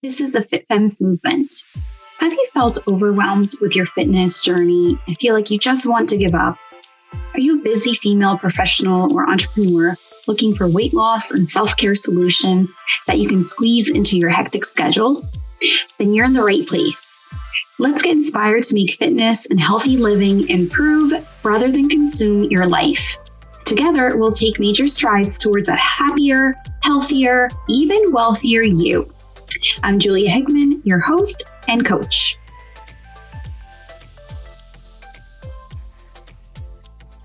This is the Fit Femmes movement. Have you felt overwhelmed with your fitness journey and feel like you just want to give up? Are you a busy female professional or entrepreneur looking for weight loss and self-care solutions that you can squeeze into your hectic schedule? Then you're in the right place. Let's get inspired to make fitness and healthy living improve rather than consume your life. Together, we'll take major strides towards a happier, healthier, even wealthier you. I'm Julia Hickman, your host and coach.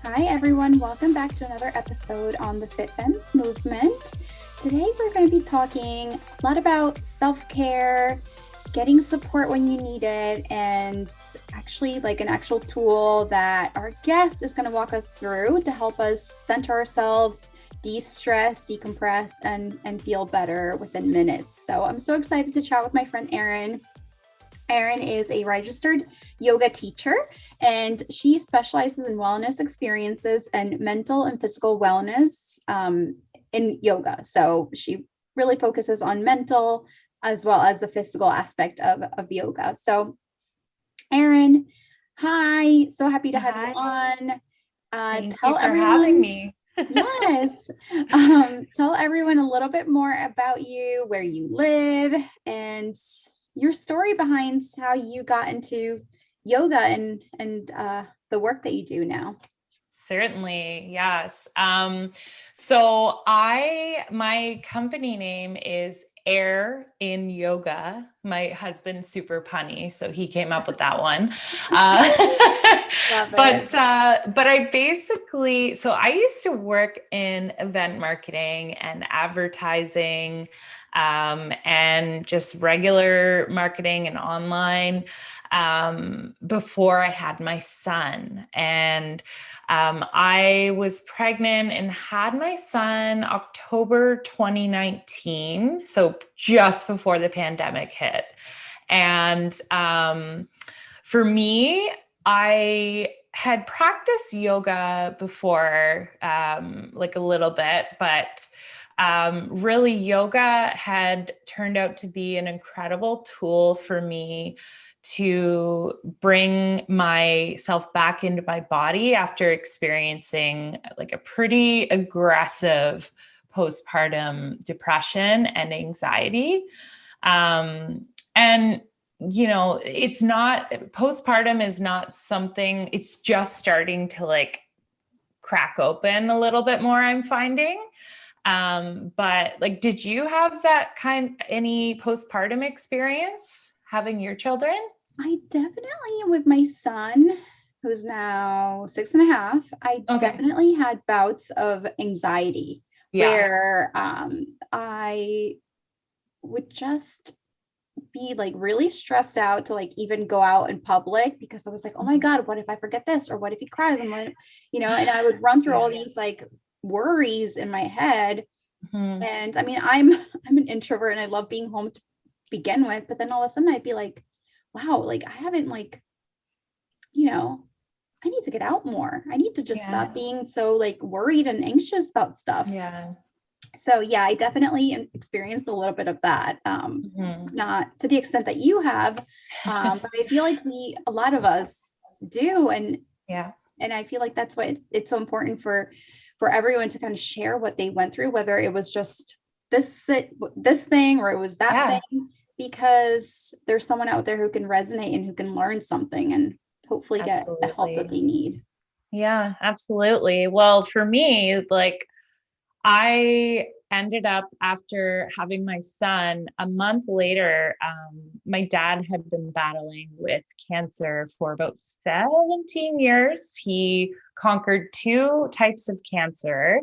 Hi, everyone. Welcome back to another episode on the Fit Femmes movement. Today, we're going to be talking a lot about self-care, getting support when you need it, and actually like an actual tool that our guest is going to walk us through to help us center ourselves, de-stress, decompress, and feel better within minutes. So I'm so excited to chat with my friend Erin. Erin is a registered yoga teacher, and she specializes in wellness experiences and mental and physical wellness in yoga. So she really focuses on mental as well as the physical aspect of yoga. So Erin, hi, so happy to have you on. Thank you for having me. Yes. Tell everyone a little bit more about you, where you live, and your story behind how you got into yoga and the work that you do now. Certainly. Yes. My company name is Erin Yoga. My husband's super punny, so he came up with that one. But I used to work in event marketing and advertising, and just regular marketing and online, before I had my son. And I was pregnant and had my son October 2019, so just before the pandemic hit. And for me, I had practiced yoga before, like a little bit, but really yoga had turned out to be an incredible tool for me to bring myself back into my body after experiencing like a pretty aggressive postpartum depression and anxiety. And it's not, postpartum is not something, it's just starting to like crack open a little bit more, I'm finding. But like, did you have any postpartum experience having your children? I definitely, with my son, who's now 6.5, I definitely had bouts of anxiety where I would just be like really stressed out to like even go out in public, because I was like, oh my God, what if I forget this? Or what if he cries? And and I would run through all these like worries in my head. Mm-hmm. And I mean, I'm an introvert and I love being home to begin with, but then all of a sudden I'd be like, wow, like I haven't I need to get out more. I need to just stop being so like worried and anxious about stuff. Yeah. So yeah, I definitely experienced a little bit of that. Not to the extent that you have, but I feel like a lot of us do. And I feel like that's why it's so important for everyone to kind of share what they went through, whether it was just this thing or it was that thing, because there's someone out there who can resonate and who can learn something and hopefully get the help that they need. Yeah, absolutely. Well, for me, like I ended up, after having my son, a month later, my dad had been battling with cancer for about 17 years. He conquered 2 types of cancer.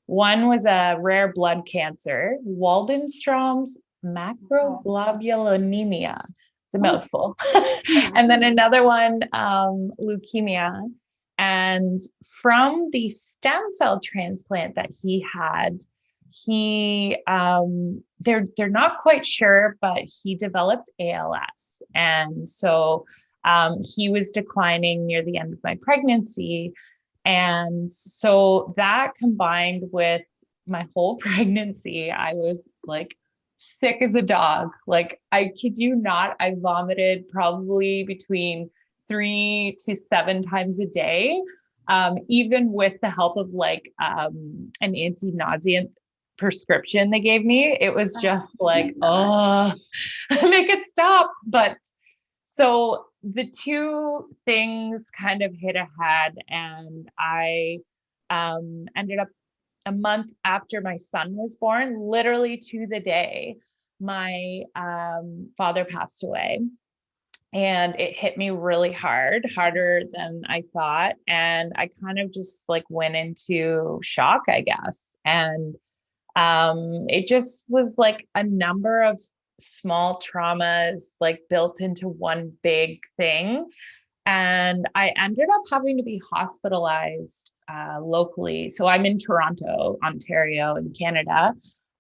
One was a rare blood cancer, Waldenstrom's macroglobulinemia. It's a mouthful. And then another one, leukemia. And from the stem cell transplant that he had, they're not quite sure, but he developed ALS. And so he was declining near the end of my pregnancy. And so that combined with my whole pregnancy, I was like sick as a dog. Like, I kid you not, I vomited probably between 3 to 7 times a day, even with the help of like an anti-nauseant prescription they gave me. It was just Oh my like, gosh. oh, make it stop. But so the two things kind of hit a head, and I ended up a month after my son was born, literally to the day, my father passed away. And it hit me really hard, harder than I thought. And I kind of just like went into shock, I guess. And it just was like a number of small traumas like built into one big thing. And I ended up having to be hospitalized locally. So I'm in Toronto, Ontario, in Canada.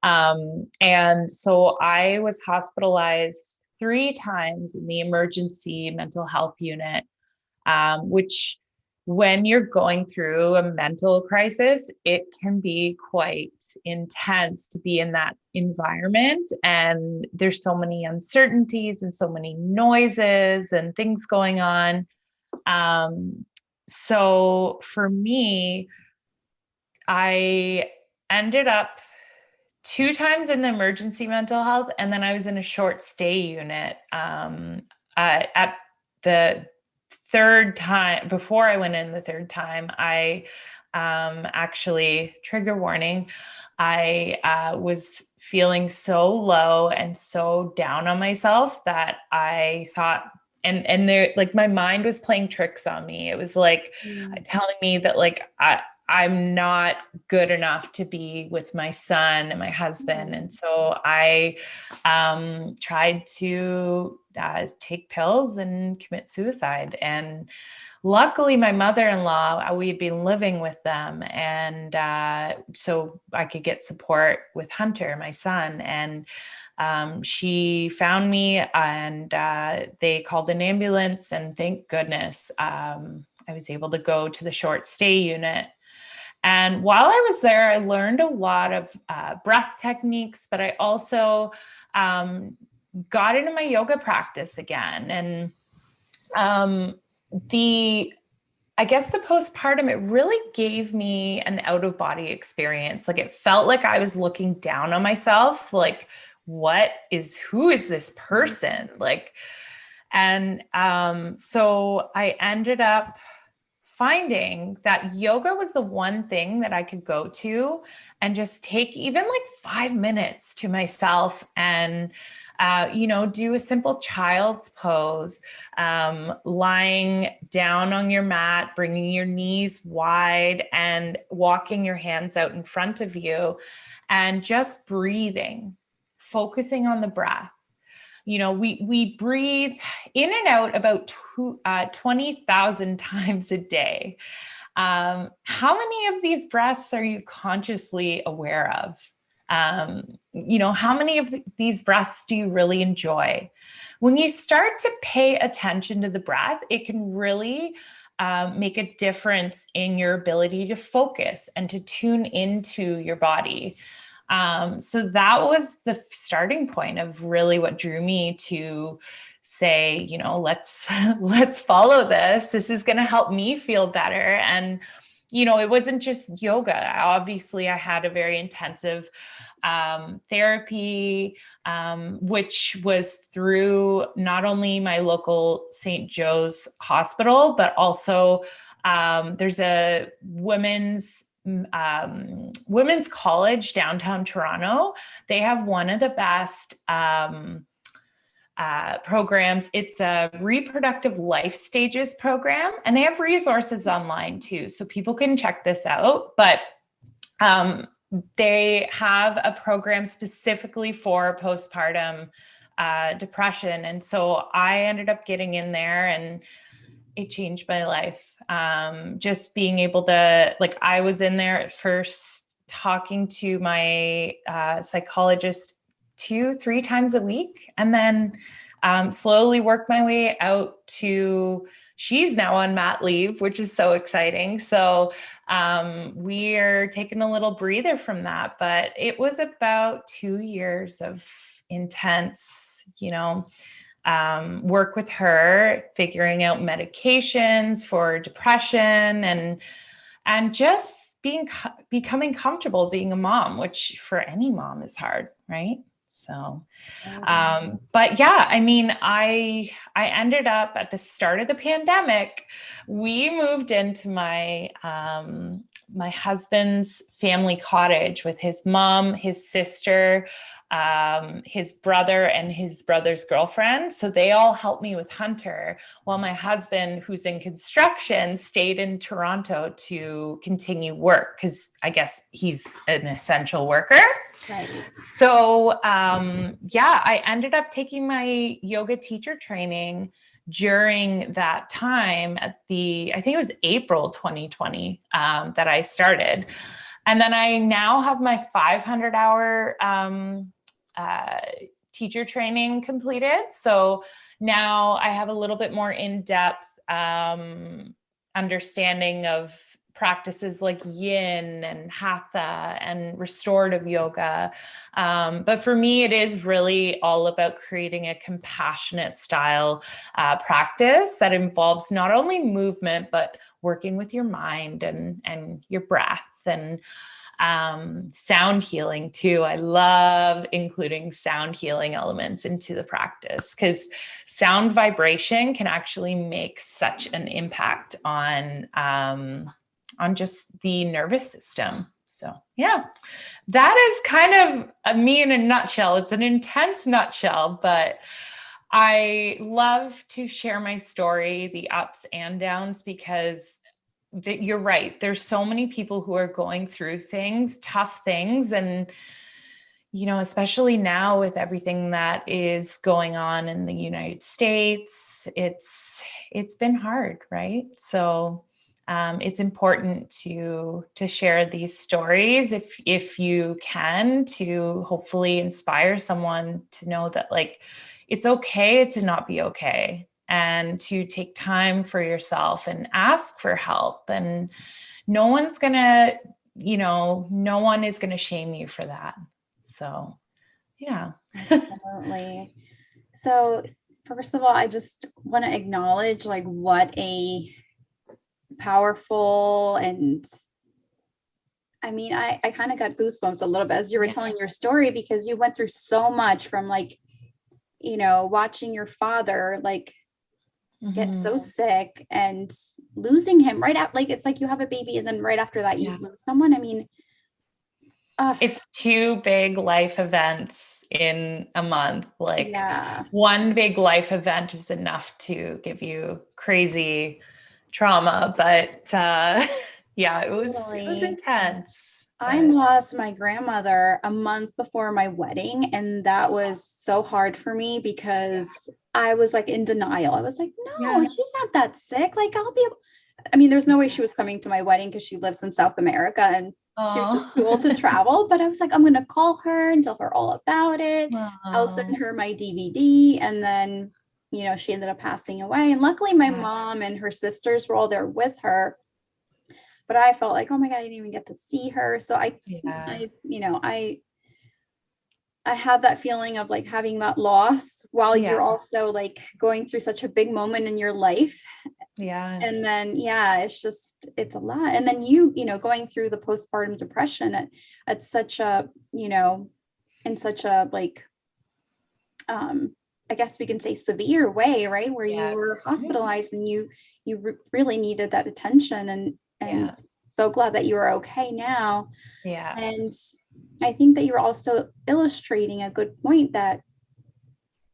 And so I was hospitalized 3 times in the emergency mental health unit, which, when you're going through a mental crisis, it can be quite intense to be in that environment. And there's so many uncertainties and so many noises and things going on. So for me, I ended up 2 times in the emergency mental health, and then I was in a short stay unit at the third time. Before I went in the third time, I actually, trigger warning, I was feeling so low and so down on myself that I thought, and there, like, my mind was playing tricks on me. It was like Mm. telling me that like I'm not good enough to be with my son and my husband. And so I tried to take pills and commit suicide. And luckily, my mother-in-law, we had been living with them. And so I could get support with Hunter, my son. And she found me, and they called an ambulance. And thank goodness, I was able to go to the short stay unit. And while I was there, I learned a lot of breath techniques, but I also got into my yoga practice again. And the I guess the postpartum, it really gave me an out of body experience. Like, it felt like I was looking down on myself. Like, who is this person? Like, and so I ended up finding that yoga was the one thing that I could go to and just take even like 5 minutes to myself and, do a simple child's pose, lying down on your mat, bringing your knees wide and walking your hands out in front of you, and just breathing, focusing on the breath. We breathe in and out about 20,000 times a day. How many of these breaths are you consciously aware of? How many of these breaths do you really enjoy? When you start to pay attention to the breath, it can really make a difference in your ability to focus and to tune into your body. So that was the starting point of really what drew me to say, let's follow this. This is going to help me feel better. And, it wasn't just yoga. Obviously, I had a very intensive therapy, which was through not only my local St. Joe's hospital, but also there's a women's college downtown Toronto. They have one of the best programs. It's a reproductive life stages program, and they have resources online too, so people can check this out. But they have a program specifically for postpartum depression, and so I ended up getting in there, and it changed my life. Just being able to, like, I was in there at first talking to my psychologist 2-3 times a week, and then slowly worked my way out to she's now on mat leave, which is so exciting. So we're taking a little breather from that, but it was about 2 years of intense, work with her, figuring out medications for depression and just becoming comfortable being a mom, which for any mom is hard, right? So, but yeah, I mean, I ended up at the start of the pandemic, we moved into my husband's family cottage with his mom, his sister, his brother, and his brother's girlfriend. So they all helped me with Hunter, while my husband, who's in construction, stayed in Toronto to continue work because I guess he's an essential worker. Right. So I ended up taking my yoga teacher training during that time I think it was April 2020 that I started. And then I now have my 500-hour teacher training completed. So now I have a little bit more in-depth understanding of practices like yin and hatha and restorative yoga. But for me, it is really all about creating a compassionate style practice that involves not only movement, but working with your mind and your breath and sound healing too. I love including sound healing elements into the practice because sound vibration can actually make such an impact on just the nervous system. So yeah, that is kind of me in a nutshell. It's an intense nutshell, but I love to share my story, the ups and downs, because you're right. There's so many people who are going through things, tough things. And, especially now with everything that is going on in the United States, it's been hard, right? So it's important to share these stories if you can, to hopefully inspire someone to know that like it's okay to not be okay, and to take time for yourself and ask for help. And no one is gonna shame you for that. So yeah. Absolutely. So first of all, I just want to acknowledge like what a powerful, and I mean, I kind of got goosebumps a little bit as you were telling your story, because you went through so much, from like, watching your father like get so sick and losing him right after, like, it's like you have a baby and then right after that you lose someone. I mean, it's two big life events in a month. Like one big life event is enough to give you crazy trauma, but it was intense. I lost my grandmother a month before my wedding, and that was so hard for me because I was like in denial. I was like, no, she's not that sick. Like I mean, there's no way she was coming to my wedding because she lives in South America and she was just too old to travel. But I was like, I'm going to call her and tell her all about it. I'll send her my DVD. And then, she ended up passing away. And luckily my mom and her sisters were all there with her. But I felt like, oh my God, I didn't even get to see her. So I have that feeling of like having that loss while you're also like going through such a big moment in your life. Yeah. And then, it's a lot. And then going through the postpartum depression at such a, in such a like, I guess we can say severe way, right? Where you were hospitalized and you really needed that attention, and so glad that you are okay now. Yeah. And I think that you're also illustrating a good point that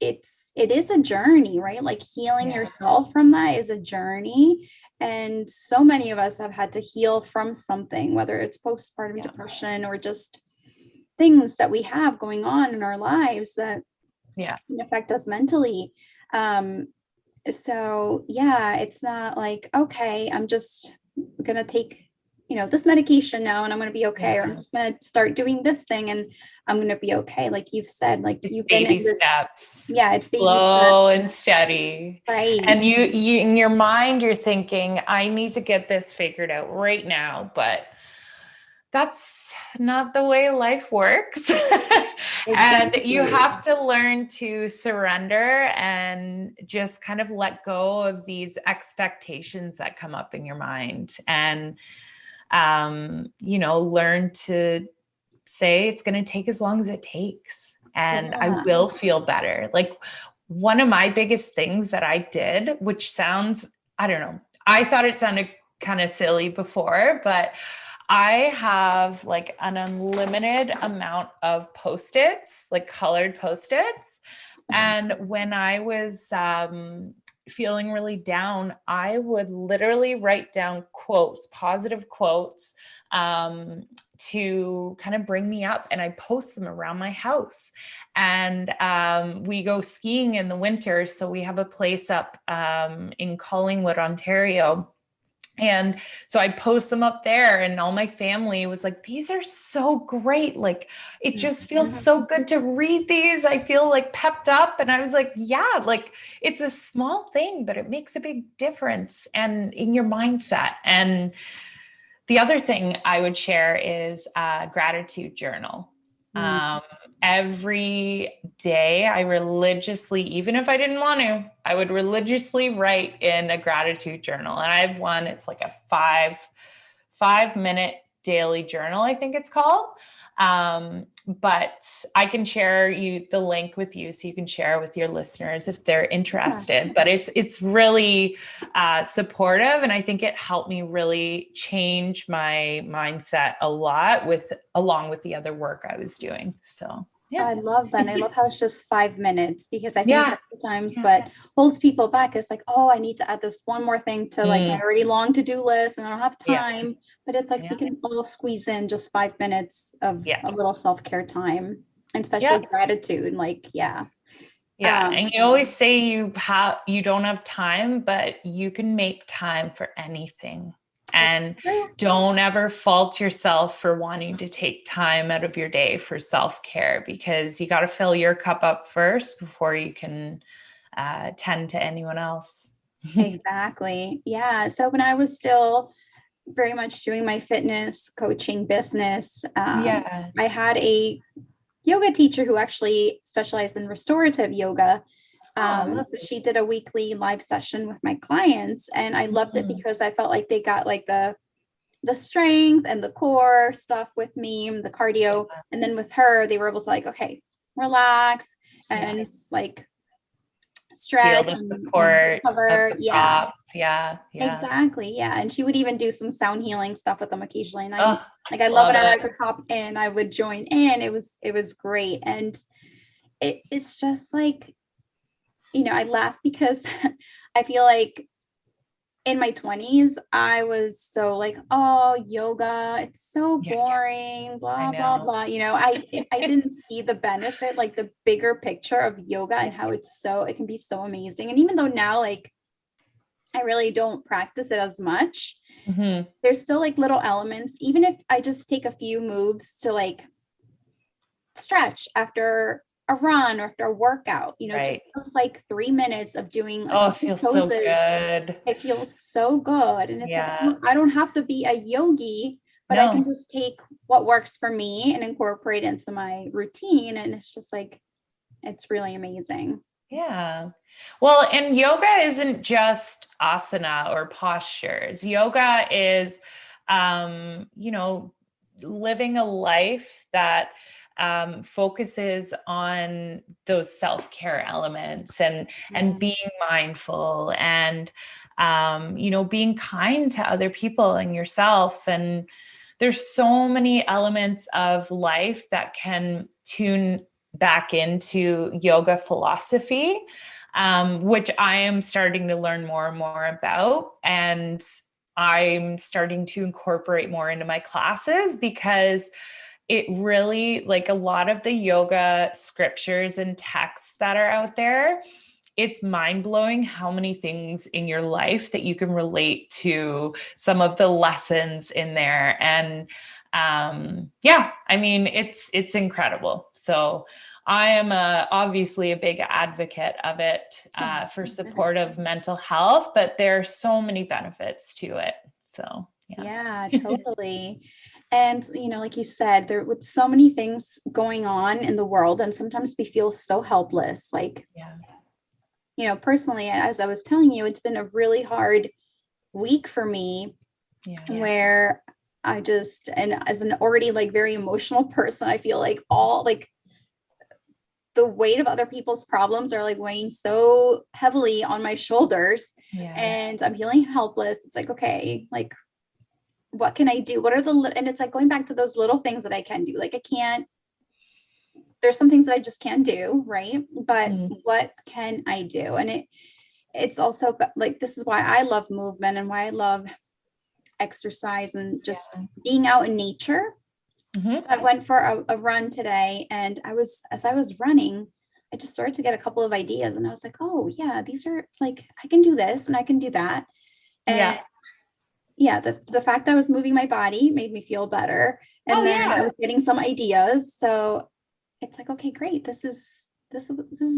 it is a journey, right? Like healing yourself from that is a journey. And so many of us have had to heal from something, whether it's postpartum depression or just things that we have going on in our lives that can affect us mentally. So it's not like, okay, I'm just gonna take this medication now and I'm going to be okay. Or I'm Yeah. just going to start doing this thing and I'm going to be okay. Like you've said, like It's you've been baby in this, steps, yeah, it's baby steps. slow and steady. Right. And you in your mind, you're thinking, I need to get this figured out right now, but that's not the way life works. And you Exactly. have to learn to surrender and just kind of let go of these expectations that come up in your mind and, learn to say it's going to take as long as it takes and I Yeah. will feel better. Like one of my biggest things that I did, which sounds, I don't know, I thought it sounded kind of silly before, but I have like an unlimited amount of post-its, like colored post-its. And when I was feeling really down, I would literally write down quotes, positive quotes, to kind of bring me up, and I post them around my house. And we go skiing in the winter, so we have a place up in Collingwood, Ontario. And so I post them up there, and all my family was like, these are so great. Like, it just feels so good to read these. I feel like pepped up. And I was like, yeah, like it's a small thing, but it makes a big difference and in your mindset. And the other thing I would share is a gratitude journal. Mm. Um, every day, I religiously, even if I didn't want to, I would religiously write in a gratitude journal. And I have one, it's like a 5 minute daily journal, I think it's called. But I can share you the link with you so you can share with your listeners if they're interested. But it's really supportive, and I think it helped me really change my mindset a lot along with the other work I was doing. So yeah. I love that. And I love how it's just 5 minutes because I think Yeah. that sometimes what holds people back is like, oh, I need to add this one more thing to like my Mm, already long to-do list and I don't have yeah. time. But it's like Yeah. we can all squeeze in just 5 minutes of Yeah. a little self-care time, and Yeah. especially gratitude. Like, yeah. Yeah. And you always say you don't have time, but you can make time for anything. That's And true. don't ever fault yourself for wanting to take time out of your day for self-care, because you got to fill your cup up first before you can tend to anyone else. Exactly. Yeah. So when I was still very much doing my fitness coaching business, Yeah. I had a yoga teacher who actually specialized in restorative yoga. Oh, So lovely. she did a weekly live session with my clients, and I loved it Mhm. because I felt like they got like the strength and the core stuff with me, the cardio, and then with her, they were able to like, okay, relax Yeah. and like Feel stretch the and support of recover. the Yeah, props. Yeah. Yeah. exactly. Yeah. And she would even do some sound healing stuff with them occasionally. And Oh, I love love whenever it. I could hop in, I would join in. It was great. And it's just like, I laugh because I feel like in my 20s, I was so like, oh, yoga, it's so Yeah. boring, I blah, blah, know. blah. I didn't see the benefit, like the bigger picture of yoga and how it can be so amazing. And even though now, like, I really don't practice it as much, Mhm. there's still like little elements, even if I just take a few moves to like stretch after a run or after a workout, just Right. those like 3 minutes of doing a Oh, it couple feels so poses. good. It feels so good. And it's like, Yeah. I don't have to be a yogi, but I can No. just take what works for me and incorporate it into my routine. And it's just like, it's really amazing. Yeah. Well, and yoga isn't just asana or postures. Yoga is, living a life that focuses on those self-care elements and Yeah. being mindful and being kind to other people and yourself. And there's so many elements of life that can tune back into yoga philosophy, which I am starting to learn more and more about. And I'm starting to incorporate more into my classes because it really, like a lot of the yoga scriptures and texts that are out there, it's mind-blowing how many things in your life that you can relate to some of the lessons in there. And yeah, I mean, it's incredible. So I am obviously a big advocate of it for support of mental health, but there are so many benefits to it. So yeah, totally. And, like you said, there with so many things going on in the world, and sometimes we feel so helpless. Like, personally, as I was telling you, it's been a really hard week for me where I just, and as an already like very emotional person, I feel like all like the weight of other people's problems are like weighing so heavily on my shoulders, and I'm feeling helpless. It's like, okay, like, what can I do? What are and it's like going back to those little things that I can do. Like, there's some things that I just can't do. Right. But what can I do? And it's also like, this is why I love movement and why I love exercise and just being out in nature. So I went for a run today, and as I was running, I just started to get a couple of ideas, and I was like, oh yeah, these are like, I can do this and I can do that. And the fact that I was moving my body made me feel better. And then I was getting some ideas. So it's like, okay, great. This is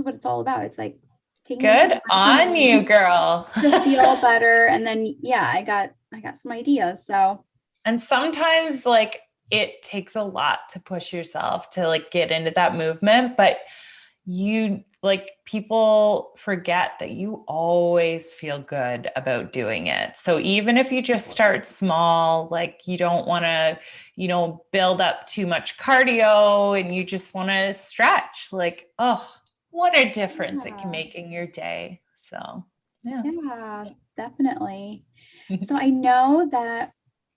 what it's all about. It's like taking good on you, girl. To feel better. And then I got some ideas. So, and sometimes like it takes a lot to push yourself to like get into that movement, but people forget that you always feel good about doing it. So even if you just start small, like you don't want to, build up too much cardio and you just want to stretch, like, oh, what a difference it can make in your day. So, yeah, definitely. So I know that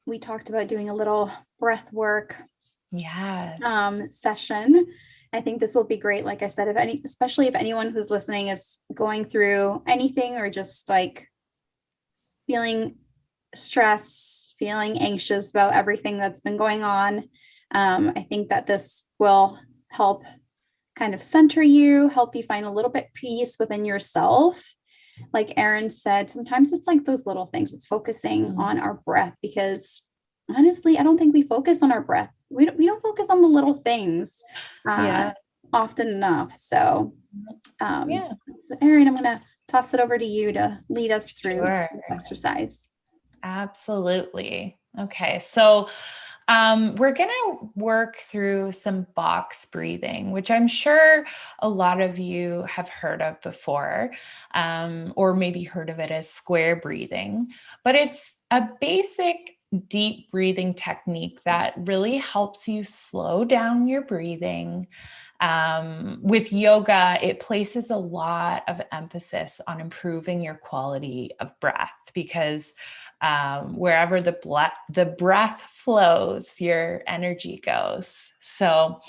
we talked about doing a little breath work session. I think this will be great. Like I said, especially if anyone who's listening is going through anything or just like feeling stress, feeling anxious about everything that's been going on. I think that this will help kind of center you, help you find a little bit peace within yourself. Like Erin said, sometimes it's like those little things. It's focusing on our breath, because honestly, I don't think we focus on our breath. We don't focus on the little things often enough. So, so Erin, I'm going to toss it over to you to lead us through this exercise. Absolutely. Okay. So we're going to work through some box breathing, which I'm sure a lot of you have heard of before, or maybe heard of it as square breathing. But it's a basic deep breathing technique that really helps you slow down your breathing. With yoga, it places a lot of emphasis on improving your quality of breath, because wherever the breath flows, your energy goes. So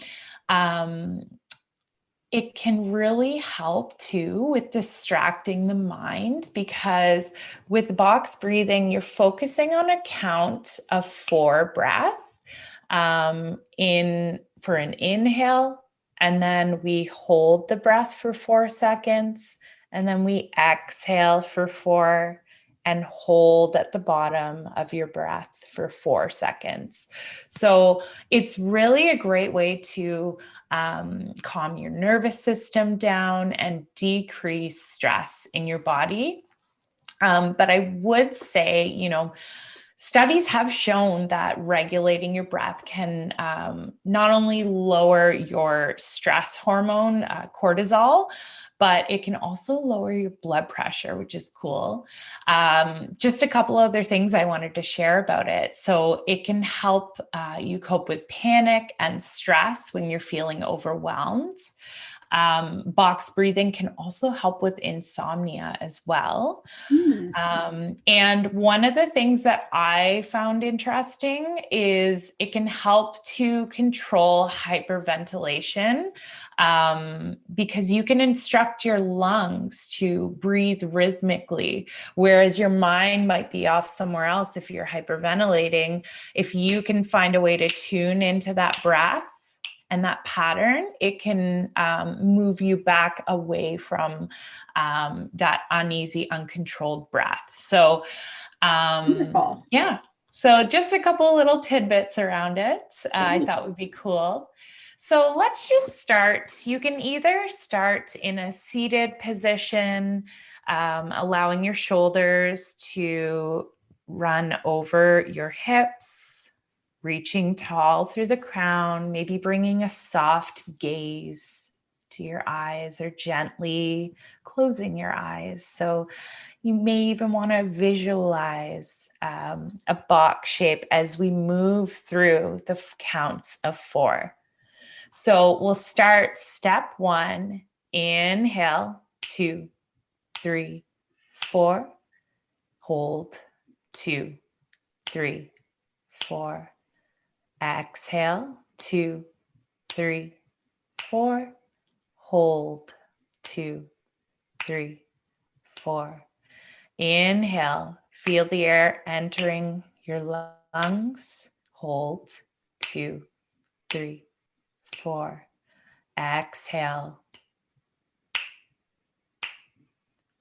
it can really help too with distracting the mind, because with box breathing, you're focusing on a count of 4 breath for an inhale, and then we hold the breath for 4 seconds, and then we exhale for 4 and hold at the bottom of your breath for 4 seconds. So it's really a great way to calm your nervous system down and decrease stress in your body. But I would say, studies have shown that regulating your breath can not only lower your stress hormone, cortisol, but it can also lower your blood pressure, which is cool. Just a couple other things I wanted to share about it. So it can help you cope with panic and stress when you're feeling overwhelmed. Box breathing can also help with insomnia as well. And one of the things that I found interesting is it can help to control hyperventilation, because you can instruct your lungs to breathe rhythmically, whereas your mind might be off somewhere else if you're hyperventilating. If you can find a way to tune into that breath, and that pattern, it can move you back away from that uneasy, uncontrolled breath. So Wonderful. yeah, so just a couple little tidbits around it I thought would be cool. So let's just start. You can either start in a seated position, allowing your shoulders to run over your hips, reaching tall through the crown, maybe bringing a soft gaze to your eyes or gently closing your eyes. So you may even want to visualize a box shape as we move through the counts of 4. So we'll start step 1, inhale, 2, 3, 4, hold, 2, 3, 4, exhale, 2, 3, 4, hold, 2, 3, 4. Inhale, feel the air entering your lungs, hold, 2, 3, 4. Exhale,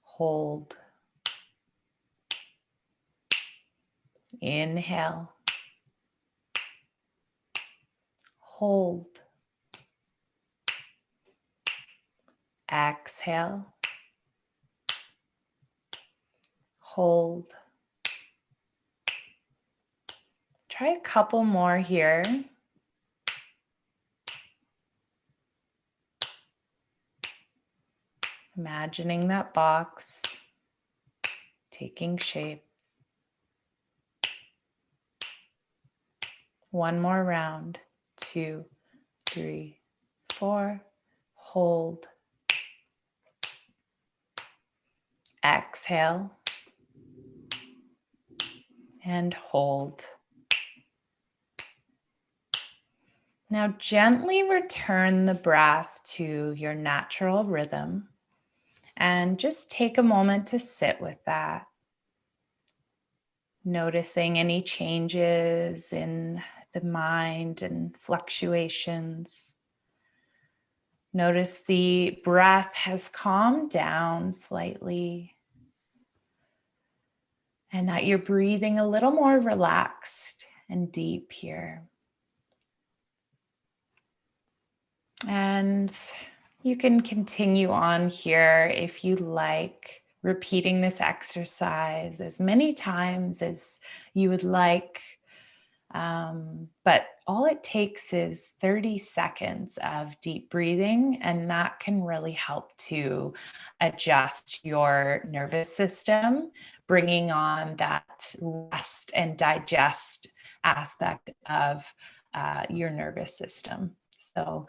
hold, inhale, hold, exhale, hold. Try a couple more here. Imagining that box taking shape. One more round. 2, 3, 4. Hold. Exhale. And hold. Now gently return the breath to your natural rhythm and just take a moment to sit with that. Noticing any changes in the mind and fluctuations. Notice the breath has calmed down slightly and that you're breathing a little more relaxed and deep here. And you can continue on here if you like, repeating this exercise as many times as you would like. But all it takes is 30 seconds of deep breathing, and that can really help to adjust your nervous system, bringing on that rest and digest aspect of your nervous system. So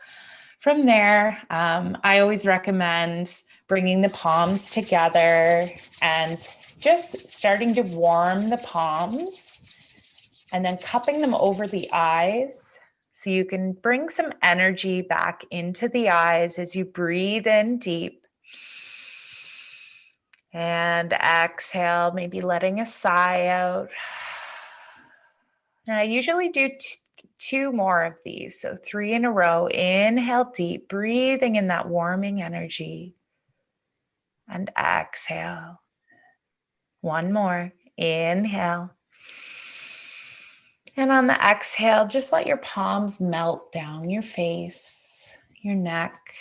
from there, I always recommend bringing the palms together and just starting to warm the palms and then cupping them over the eyes. So you can bring some energy back into the eyes as you breathe in deep. And exhale, maybe letting a sigh out. And I usually do 2 more of these. So 3 in a row. Inhale deep, breathing in that warming energy. And exhale. 1 more. Inhale. And on the exhale, just let your palms melt down your face, your neck,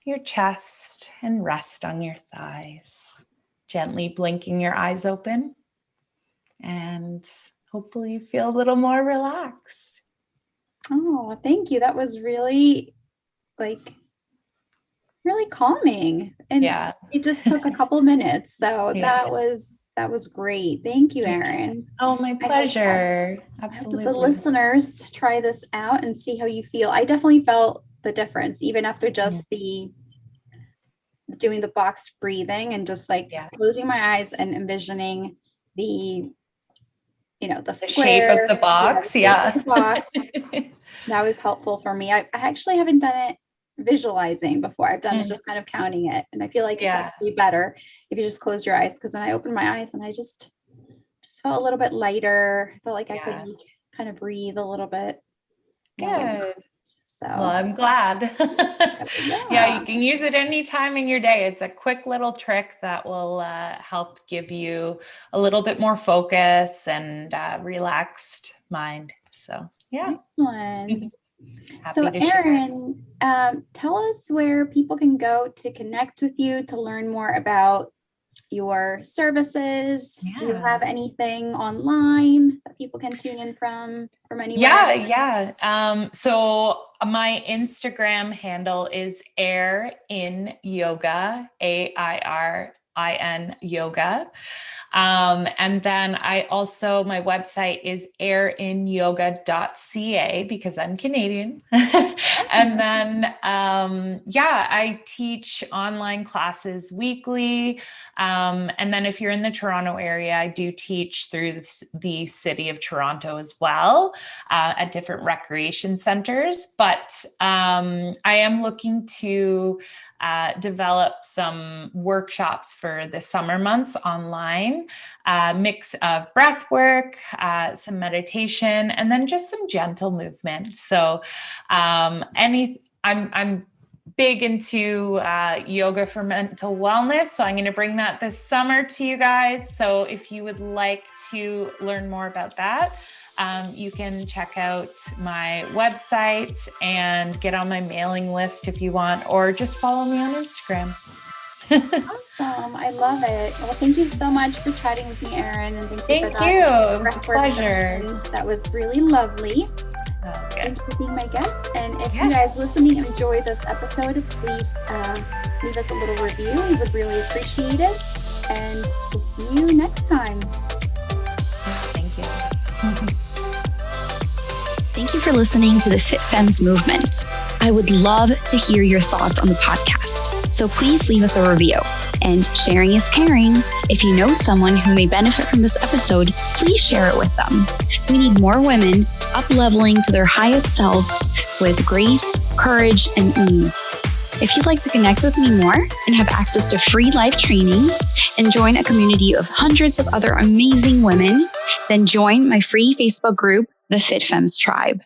your chest, and rest on your thighs. Gently blinking your eyes open. And hopefully you feel a little more relaxed. Oh, thank you. That was really really calming. And Yeah. it just took a couple minutes. So Yeah. that was great. Thank you, Erin. Oh, my pleasure. I hope that Absolutely. the listeners try this out and see how you feel. I definitely felt the difference, even after just the doing the box breathing and just closing my eyes and envisioning the the shape of square, the box. the shape of the box. That was helpful for me. I actually haven't done it visualizing before. I've done it just kind of counting it, and I feel like it's actually better if you just close your eyes, because then I opened my eyes and I just felt a little bit lighter. I felt like I could kind of breathe a little bit more. Good. Well, I'm glad. Yeah, you can use it anytime in your day. It's a quick little trick that will help give you a little bit more focus and relaxed mind. So, yeah. Excellent. Happy So, to share. Erin, tell us where people can go to connect with you, to learn more about your services. Do you have anything online that people can tune in from anywhere? So my Instagram handle is Erin Yoga, AIRIN Yoga. And then my website is erinyoga.ca because I'm Canadian. And then, I teach online classes weekly. And then if you're in the Toronto area, I do teach through the city of Toronto as well, at different recreation centers. But I am looking to develop some workshops for the summer months online, mix of breath work, some meditation, and then just some gentle movement. So I'm big into yoga for mental wellness. So I'm going to bring that this summer to you guys. So if you would like to learn more about that, you can check out my website and get on my mailing list if you want, or just follow me on Instagram. Awesome. I love it. Well, thank you so much for chatting with me, Erin. And thank you for that. It was a pleasure. That was really lovely. Thank you for being my guest. And if you guys listening enjoyed this episode, please leave us a little review. We would really appreciate it. And we'll see you next time. Thank you. Thank you for listening to the Fit Femmes movement. I would love to hear your thoughts on the podcast, so please leave us a review. And sharing is caring. If you know someone who may benefit from this episode, please share it with them. We need more women up-leveling to their highest selves with grace, courage, and ease. If you'd like to connect with me more and have access to free live trainings and join a community of hundreds of other amazing women, then join my free Facebook group, the Fit Femmes Tribe.